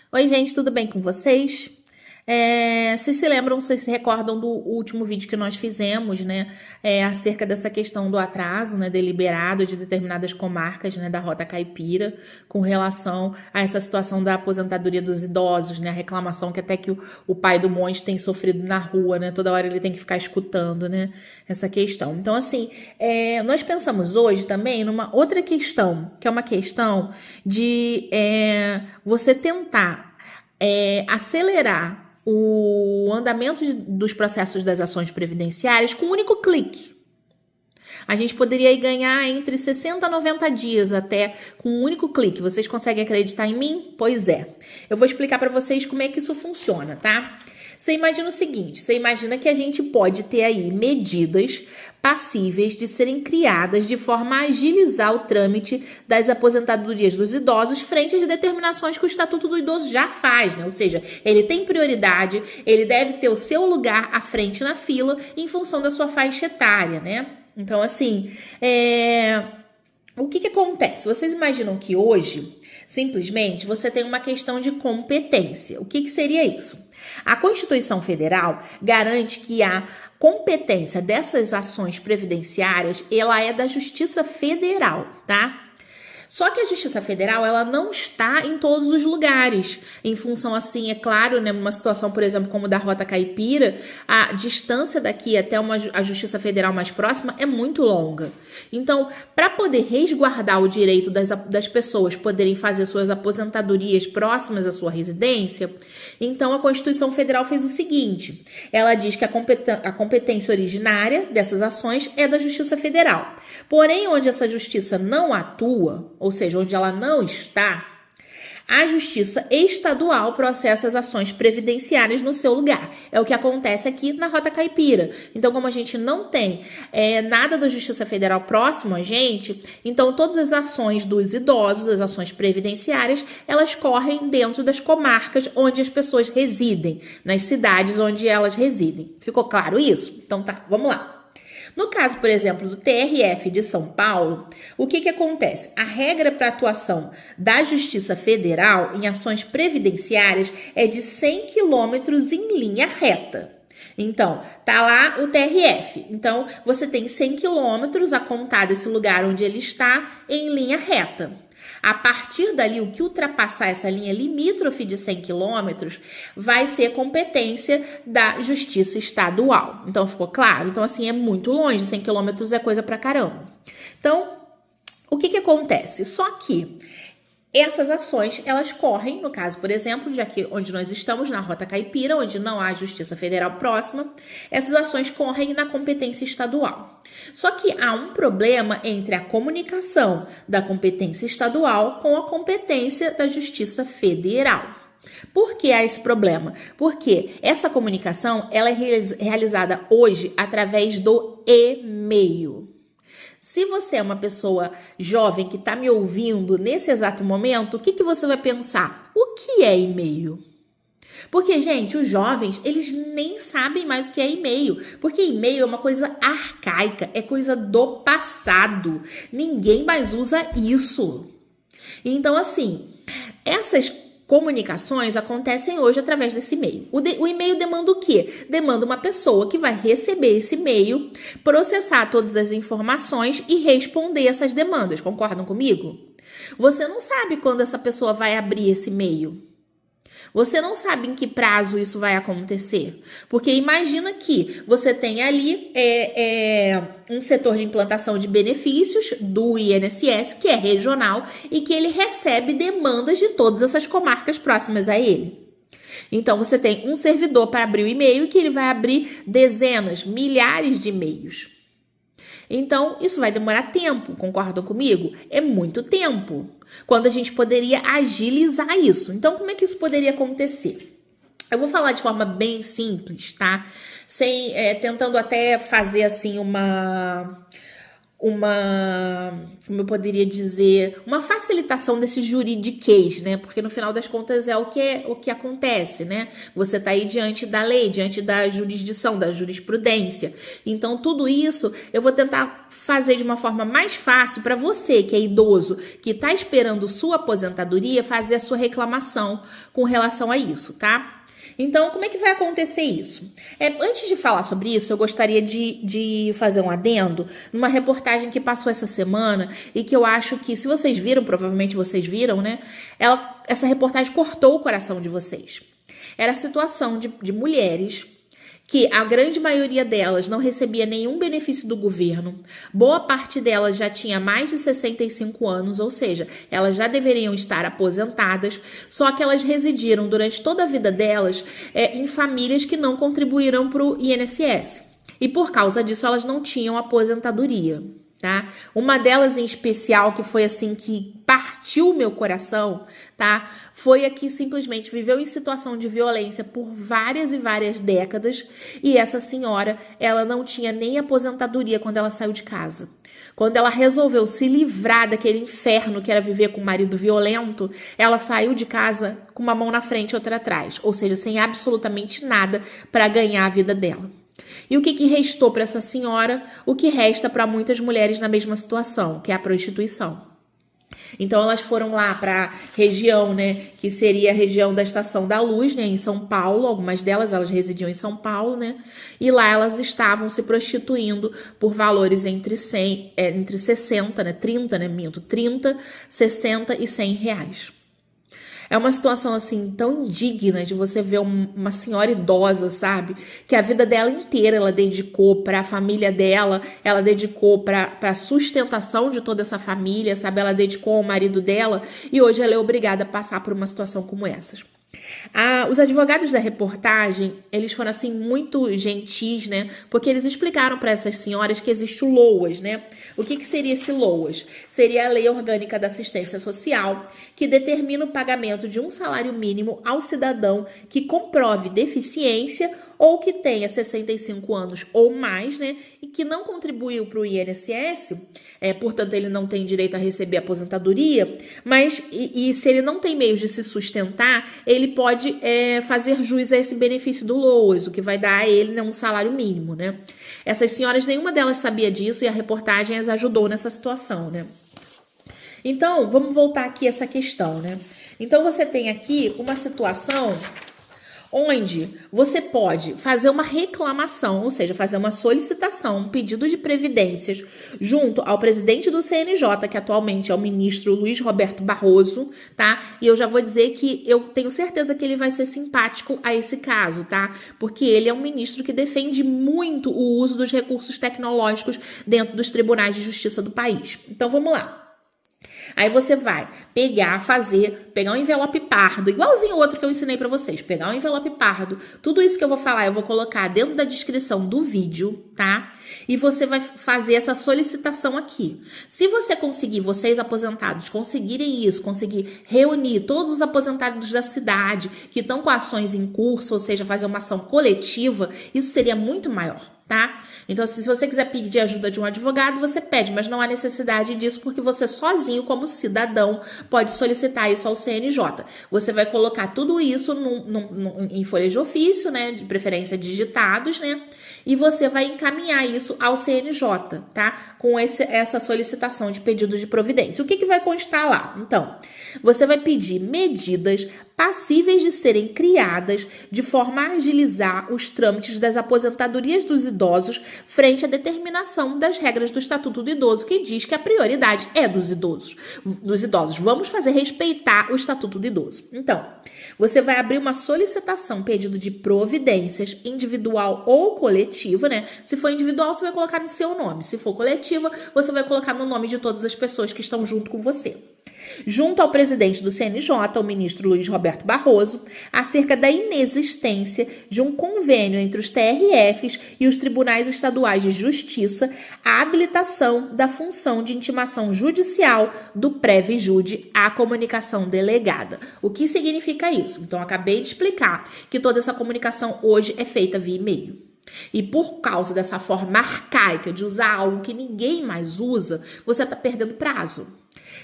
Oi, gente, tudo bem com vocês? Vocês se lembram, vocês se recordam do último vídeo que nós fizemos, né? Acerca dessa questão do atraso, né? Deliberado de determinadas comarcas, né? Da Rota Caipira, com relação a essa situação da aposentadoria dos idosos, né? A reclamação que até que o pai do monge tem sofrido na rua, né? Toda hora ele tem que ficar escutando, né? Essa questão. Então, assim, nós pensamos hoje também numa outra questão, que é uma questão de você tentar acelerar o andamento dos processos das ações previdenciárias com um único clique. A gente poderia ganhar entre 60 a 90 dias até com um único clique. Vocês conseguem acreditar em mim? Pois é. Eu vou explicar para vocês como é que isso funciona, tá? Você imagina o seguinte, você imagina que a gente pode ter aí medidas passíveis de serem criadas de forma a agilizar o trâmite das aposentadorias dos idosos frente às determinações que o Estatuto do Idoso já faz, né? Ou seja, ele tem prioridade, ele deve ter o seu lugar à frente na fila em função da sua faixa etária, né? Então, assim, o que acontece? Vocês imaginam que hoje, simplesmente, você tem uma questão de competência. O que seria isso? A Constituição Federal garante que a competência dessas ações previdenciárias, ela é da Justiça Federal, tá? Só que a Justiça Federal, ela não está em todos os lugares. Em função, assim, é claro, né, numa situação, por exemplo, como da Rota Caipira, a distância daqui até a Justiça Federal mais próxima é muito longa. Então, para poder resguardar o direito das pessoas poderem fazer suas aposentadorias próximas à sua residência, então a Constituição Federal fez o seguinte, ela diz que a competência originária dessas ações é da Justiça Federal. Porém, onde essa justiça não atua, ou seja, onde ela não está, a Justiça Estadual processa as ações previdenciárias no seu lugar. É o que acontece aqui na Rota Caipira. Então, como a gente não tem nada da Justiça Federal próximo a gente, então todas as ações dos idosos, as ações previdenciárias, elas correm dentro das comarcas onde as pessoas residem, nas cidades onde elas residem. Ficou claro isso? Então tá, vamos lá. No caso, por exemplo, do TRF de São Paulo, o que acontece? A regra para atuação da Justiça Federal em ações previdenciárias é de 100 quilômetros em linha reta. Então, tá lá o TRF. Então, você tem 100 quilômetros a contar desse lugar onde ele está em linha reta. A partir dali, o que ultrapassar essa linha limítrofe de 100 quilômetros vai ser competência da Justiça Estadual. Então, ficou claro? Então, assim, é muito longe, 100 quilômetros é coisa pra caramba. Então, o que acontece? Só que essas ações, elas correm, no caso, por exemplo, de aqui onde nós estamos, na Rota Caipira, onde não há Justiça Federal próxima, essas ações correm na competência estadual. Só que há um problema entre a comunicação da competência estadual com a competência da Justiça Federal. Por que há esse problema? Porque essa comunicação, ela é realizada hoje através do e-mail. Se você é uma pessoa jovem que está me ouvindo nesse exato momento, o que você vai pensar? O que é e-mail? Porque, gente, os jovens, eles nem sabem mais o que é e-mail. Porque e-mail é uma coisa arcaica, é coisa do passado. Ninguém mais usa isso. Então, assim, essas comunicações acontecem hoje através desse e-mail. O e-mail demanda o quê? Demanda uma pessoa que vai receber esse e-mail, processar todas as informações e responder essas demandas. Concordam comigo? Você não sabe quando essa pessoa vai abrir esse e-mail. Você não sabe em que prazo isso vai acontecer. Porque imagina que você tem ali um setor de implantação de benefícios do INSS, que é regional, e que ele recebe demandas de todas essas comarcas próximas a ele. Então, você tem um servidor para abrir o e-mail que ele vai abrir dezenas, milhares de e-mails. Então, isso vai demorar tempo, concordam comigo? É muito tempo. Quando a gente poderia agilizar isso. Então, como é que isso poderia acontecer? Eu vou falar de forma bem simples, tá? Tentando até fazer assim como eu poderia dizer, uma facilitação desse juridiquês, né? Porque no final das contas é o que acontece, né? Você tá aí diante da lei, diante da jurisdição, da jurisprudência. Então, tudo isso eu vou tentar fazer de uma forma mais fácil para você, que é idoso, que tá esperando sua aposentadoria, fazer a sua reclamação com relação a isso, tá? Então, como é que vai acontecer isso? Antes de falar sobre isso, eu gostaria de fazer um adendo numa reportagem que passou essa semana e que eu acho que, se vocês viram, provavelmente vocês viram, né? Essa reportagem cortou o coração de vocês. Era a situação de mulheres que a grande maioria delas não recebia nenhum benefício do governo. Boa parte delas já tinha mais de 65 anos, ou seja, elas já deveriam estar aposentadas, só que elas residiram durante toda a vida delas em famílias que não contribuíram para o INSS. E por causa disso, elas não tinham aposentadoria. Tá? Uma delas em especial, que foi assim que partiu o meu coração, tá? Foi a que simplesmente viveu em situação de violência por várias e várias décadas, e essa senhora, ela não tinha nem aposentadoria quando ela saiu de casa. Quando ela resolveu se livrar daquele inferno que era viver com um marido violento, ela saiu de casa com uma mão na frente e outra atrás, ou seja, sem absolutamente nada para ganhar a vida dela. E o que restou para essa senhora? O que resta para muitas mulheres na mesma situação, que é a prostituição. Então elas foram lá para a região, né, que seria a região da Estação da Luz, né, em São Paulo. Algumas delas, elas residiam em São Paulo, né, e lá elas estavam se prostituindo por valores entre 60, né, 30, né, 30, 60 e 100 reais. É uma situação, assim, tão indigna de você ver uma senhora idosa, sabe? Que a vida dela inteira ela dedicou para a família dela, ela dedicou para a sustentação de toda essa família, sabe? Ela dedicou ao marido dela e hoje ela é obrigada a passar por uma situação como essas. Os advogados da reportagem, eles foram assim muito gentis, né? Porque eles explicaram para essas senhoras que existe o LOAS, né? O que seria esse LOAS? Seria a Lei Orgânica da Assistência Social, que determina o pagamento de um salário mínimo ao cidadão que comprove deficiência ou que tenha 65 anos ou mais, né, e que não contribuiu para o INSS, portanto ele não tem direito a receber aposentadoria, mas e se ele não tem meios de se sustentar, ele pode fazer jus a esse benefício do LOAS, o que vai dar a ele, né, um salário mínimo, né. Essas senhoras, nenhuma delas sabia disso e a reportagem as ajudou nessa situação, né. Então, vamos voltar aqui a essa questão, né. Então, você tem aqui uma situação onde você pode fazer uma reclamação, ou seja, fazer uma solicitação, um pedido de previdências junto ao presidente do CNJ, que atualmente é o ministro Luiz Roberto Barroso, tá? E eu já vou dizer que eu tenho certeza que ele vai ser simpático a esse caso, tá? Porque ele é um ministro que defende muito o uso dos recursos tecnológicos dentro dos tribunais de justiça do país. Então, vamos lá. Aí você vai pegar um envelope pardo, igualzinho o outro que eu ensinei pra vocês, pegar um envelope pardo, tudo isso que eu vou falar eu vou colocar dentro da descrição do vídeo, tá? E você vai fazer essa solicitação aqui. Se você conseguir, vocês aposentados, conseguirem isso, conseguir reunir todos os aposentados da cidade que estão com ações em curso, ou seja, fazer uma ação coletiva, isso seria muito maior, tá? Então, assim, se você quiser pedir ajuda de um advogado, você pede, mas não há necessidade disso porque você sozinho, como cidadão, pode solicitar isso ao CNJ. Você vai colocar tudo isso em folha de ofício, né, de preferência digitados, né, e você vai encaminhar isso ao CNJ, tá? Com essa solicitação de pedido de providência. O que vai constar lá? Então, você vai pedir medidas passíveis de serem criadas de forma a agilizar os trâmites das aposentadorias dos idosos frente à determinação das regras do Estatuto do Idoso, que diz que a prioridade é dos idosos. Vamos fazer respeitar o Estatuto do Idoso. Então, você vai abrir uma solicitação, pedido de providências, individual ou coletiva, né? Se for individual, você vai colocar no seu nome. Se for coletiva, você vai colocar no nome de todas as pessoas que estão junto com você. Junto ao presidente do CNJ, o ministro Luiz Roberto Barroso, acerca da inexistência de um convênio entre os TRFs e os tribunais estaduais de justiça, a habilitação da função de intimação judicial do Previjude à comunicação delegada. O que significa isso? Então, eu acabei de explicar que toda essa comunicação hoje é feita via e-mail. e por causa dessa forma arcaica de usar algo que ninguém mais usa, você está perdendo prazo.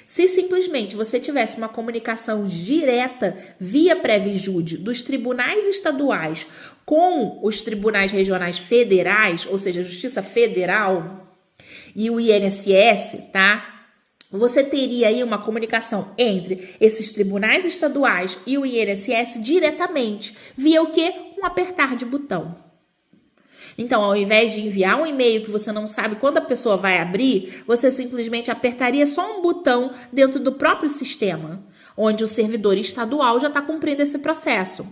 Se simplesmente você tivesse uma comunicação direta via Previjude dos tribunais estaduais com os tribunais regionais federais, ou seja, a Justiça Federal e o INSS, tá? Você teria aí uma comunicação entre esses tribunais estaduais e o INSS diretamente, via o quê? Um apertar de botão. Então, ao invés de enviar um e-mail que você não sabe quando a pessoa vai abrir, você simplesmente apertaria só um botão dentro do próprio sistema, onde o servidor estadual já está cumprindo esse processo.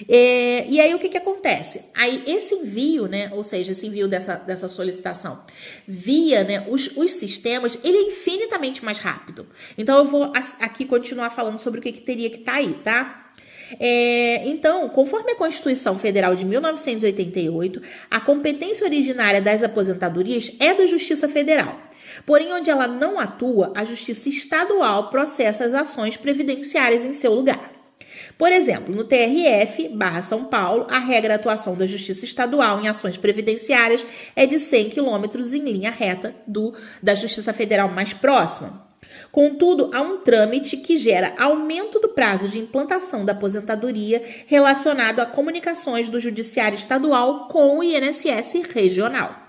E aí, o que acontece? Aí, esse envio, né, ou seja, esse envio dessa solicitação via, né, os sistemas, ele é infinitamente mais rápido. Então, eu vou aqui continuar falando sobre o que teria que estar aí, tá? Então, conforme a Constituição Federal de 1988, a competência originária das aposentadorias é da Justiça Federal. Porém, onde ela não atua, a Justiça Estadual processa as ações previdenciárias em seu lugar. Por exemplo, no TRF/São Paulo, a regra de atuação da Justiça Estadual em ações previdenciárias é de 100 km em linha reta da Justiça Federal mais próxima. Contudo, há um trâmite que gera aumento do prazo de implantação da aposentadoria relacionado a comunicações do Judiciário Estadual com o INSS regional.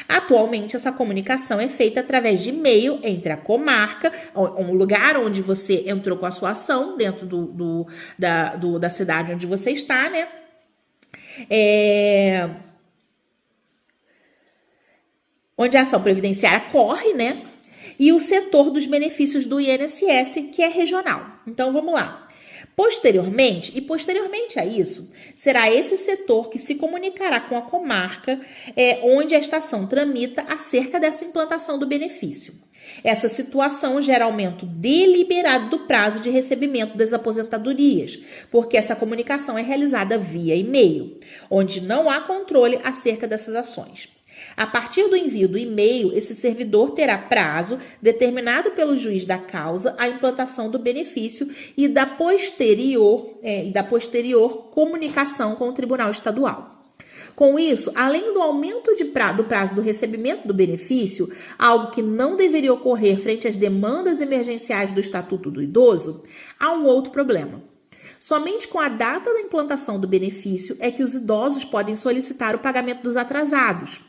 Atualmente, essa comunicação é feita através de e-mail entre a comarca, um lugar onde você entrou com a sua ação, dentro da cidade onde você está, né? Onde a ação previdenciária corre, né? E o setor dos benefícios do INSS, que é regional. Então, vamos lá. Posteriormente a isso, será esse setor que se comunicará com a comarca onde a estação tramita acerca dessa implantação do benefício. Essa situação gera aumento deliberado do prazo de recebimento das aposentadorias, porque essa comunicação é realizada via e-mail, onde não há controle acerca dessas ações. A partir do envio do e-mail, esse servidor terá prazo determinado pelo juiz da causa à implantação do benefício e da posterior comunicação com o Tribunal Estadual. Com isso, além do aumento do prazo do recebimento do benefício, algo que não deveria ocorrer frente às demandas emergenciais do Estatuto do Idoso, há um outro problema. Somente com a data da implantação do benefício é que os idosos podem solicitar o pagamento dos atrasados.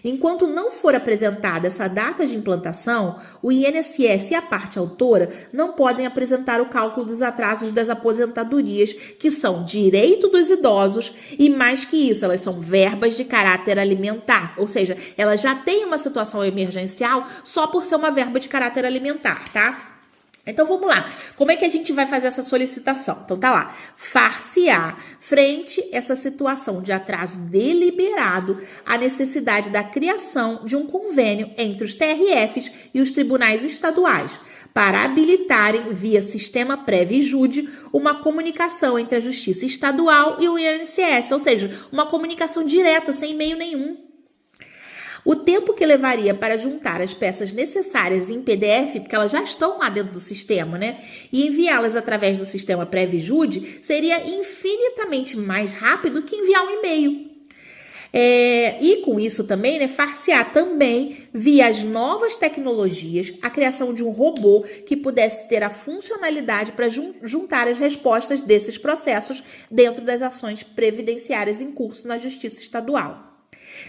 Enquanto não for apresentada essa data de implantação, o INSS e a parte autora não podem apresentar o cálculo dos atrasos das aposentadorias, que são direito dos idosos e, mais que isso, elas são verbas de caráter alimentar, ou seja, elas já têm uma situação emergencial só por ser uma verba de caráter alimentar, tá? Então, vamos lá. Como é que a gente vai fazer essa solicitação? Então, tá lá. Far-se-á, frente a essa situação de atraso deliberado, a necessidade da criação de um convênio entre os TRFs e os tribunais estaduais, para habilitarem, via sistema Previjude, uma comunicação entre a Justiça Estadual e o INSS, ou seja, uma comunicação direta, sem e-mail nenhum. O tempo que levaria para juntar as peças necessárias em PDF, porque elas já estão lá dentro do sistema, né? E enviá-las através do sistema Previjude seria infinitamente mais rápido que enviar um e-mail. E com isso também, né, far-se-á também, via as novas tecnologias, a criação de um robô que pudesse ter a funcionalidade para juntar as respostas desses processos dentro das ações previdenciárias em curso na Justiça Estadual.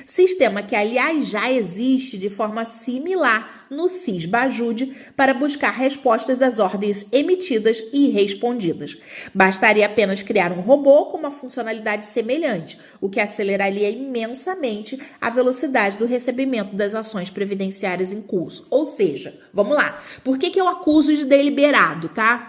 Sistema que, aliás, já existe de forma similar no SIS-Bajude para buscar respostas das ordens emitidas e respondidas. Bastaria apenas criar um robô com uma funcionalidade semelhante, o que aceleraria imensamente a velocidade do recebimento das ações previdenciárias em curso. Ou seja, vamos lá, por que eu acuso de deliberado, tá?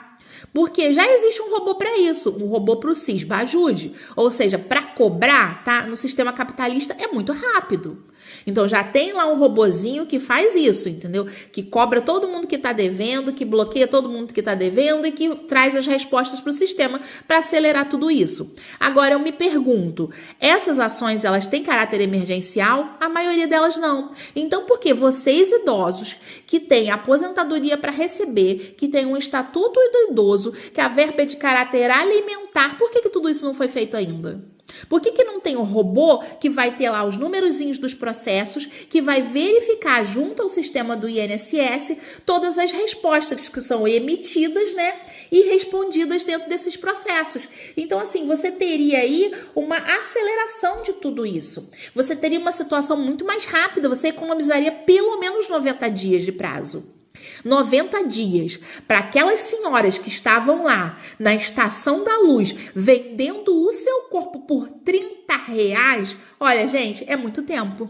Porque já existe um robô para isso, um robô para o SIS-Bajude. Ou seja, para cobrar, tá? No sistema capitalista é muito rápido. Então já tem lá um robozinho que faz isso, entendeu? Que cobra todo mundo que está devendo, que bloqueia todo mundo que está devendo e que traz as respostas para o sistema para acelerar tudo isso. Agora eu me pergunto, essas ações elas têm caráter emergencial? A maioria delas não. Então por que vocês idosos que têm aposentadoria para receber, que têm um estatuto do idoso, que a verba é de caráter alimentar, por que tudo isso não foi feito ainda? Por que não tem um robô que vai ter lá os numerozinhos dos processos, que vai verificar junto ao sistema do INSS todas as respostas que são emitidas, né, e respondidas dentro desses processos? Então, assim, você teria aí uma aceleração de tudo isso. Você teria uma situação muito mais rápida, você economizaria pelo menos 90 dias de prazo. 90 dias para aquelas senhoras que estavam lá na Estação da Luz vendendo o seu corpo por R$30, olha, gente, é muito tempo.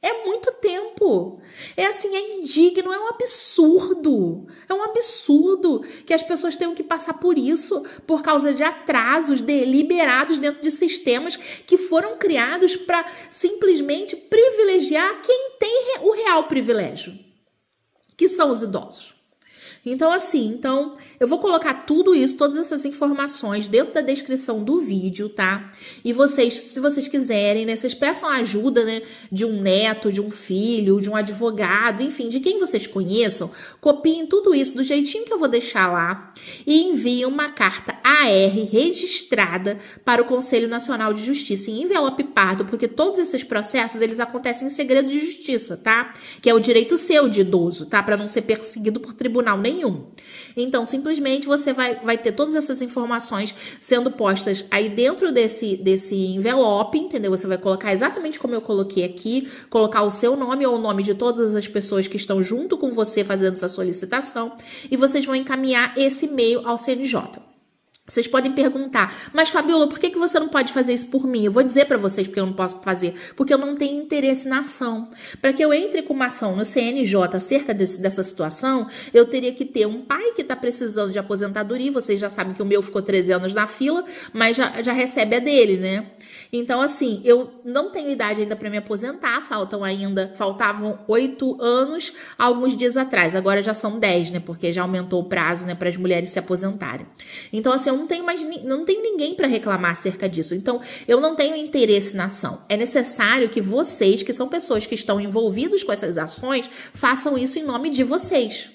É muito tempo. É assim, é indigno, é um absurdo. É um absurdo que as pessoas tenham que passar por isso por causa de atrasos deliberados dentro de sistemas que foram criados para simplesmente privilegiar quem tem o real privilégio, que são os idosos. Então, assim, eu vou colocar tudo isso, todas essas informações dentro da descrição do vídeo, tá? E vocês, se vocês quiserem, né, vocês peçam ajuda, né, de um neto, de um filho, de um advogado, enfim, de quem vocês conheçam, copiem tudo isso do jeitinho que eu vou deixar lá e enviem uma carta AR registrada para o Conselho Nacional de Justiça em envelope pardo, porque todos esses processos, eles acontecem em segredo de justiça, tá? Que é o direito seu de idoso, tá? Para não ser perseguido por tribunal nenhum. Então, simplesmente você vai ter todas essas informações sendo postas aí dentro desse envelope, entendeu? Você vai colocar exatamente como eu coloquei aqui, colocar o seu nome ou o nome de todas as pessoas que estão junto com você fazendo essa solicitação e vocês vão encaminhar esse e-mail ao CNJ. Vocês podem perguntar, mas Fabiola, por que você não pode fazer isso por mim? Eu vou dizer para vocês porque eu não posso fazer, porque eu não tenho interesse na ação. Para que eu entre com uma ação no CNJ acerca dessa situação, eu teria que ter um pai que está precisando de aposentadoria, vocês já sabem que o meu ficou 13 anos na fila, mas já recebe a dele, né? Então, assim, eu não tenho idade ainda para me aposentar, faltavam 8 anos alguns dias atrás, agora já são 10, né? Porque já aumentou o prazo, né, para as mulheres se aposentarem. Então, assim, eu não tenho ninguém para reclamar acerca disso. Então, eu não tenho interesse na ação. É necessário que vocês, que são pessoas que estão envolvidos com essas ações, façam isso em nome de vocês.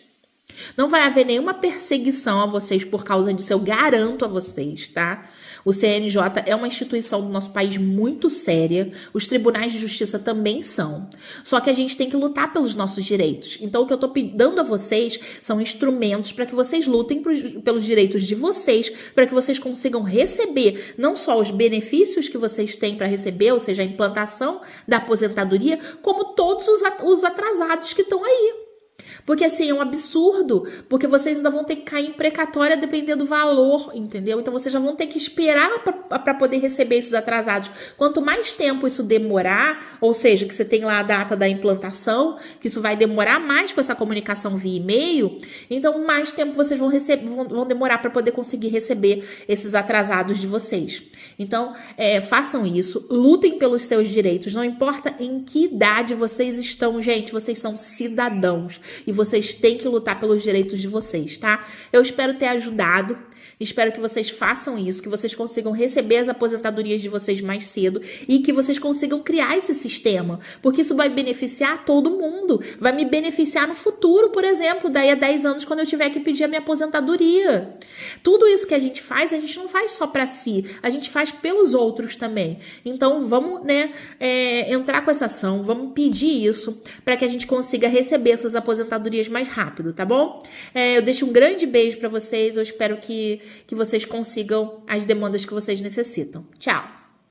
Não vai haver nenhuma perseguição a vocês por causa disso, eu garanto a vocês, tá? O CNJ é uma instituição do nosso país muito séria, os tribunais de justiça também são. Só que a gente tem que lutar pelos nossos direitos. Então, o que eu tô dando a vocês são instrumentos para que vocês lutem pelos direitos de vocês, para que vocês consigam receber não só os benefícios que vocês têm para receber, ou seja, a implantação da aposentadoria, como todos os atrasados que estão aí. Porque assim, é um absurdo, porque vocês ainda vão ter que cair em precatória dependendo do valor, entendeu? Então vocês já vão ter que esperar para poder receber esses atrasados. Quanto mais tempo isso demorar, ou seja, que você tem lá a data da implantação, que isso vai demorar mais com essa comunicação via e-mail, então mais tempo vocês vão demorar para poder conseguir receber esses atrasados de vocês. Então, façam isso, lutem pelos seus direitos, não importa em que idade vocês estão, gente, vocês são cidadãos. E vocês têm que lutar pelos direitos de vocês, tá? Eu espero ter ajudado. Espero que vocês façam isso, que vocês consigam receber as aposentadorias de vocês mais cedo e que vocês consigam criar esse sistema, porque isso vai beneficiar todo mundo. Vai me beneficiar no futuro, por exemplo, daí a 10 anos, quando eu tiver que pedir a minha aposentadoria. Tudo isso que a gente não faz só para si, a gente faz pelos outros também. Então, vamos, né, entrar com essa ação, vamos pedir isso para que a gente consiga receber essas aposentadorias mais rápido, tá bom? Eu deixo um grande beijo para vocês, eu espero que vocês consigam as demandas que vocês necessitam. Tchau!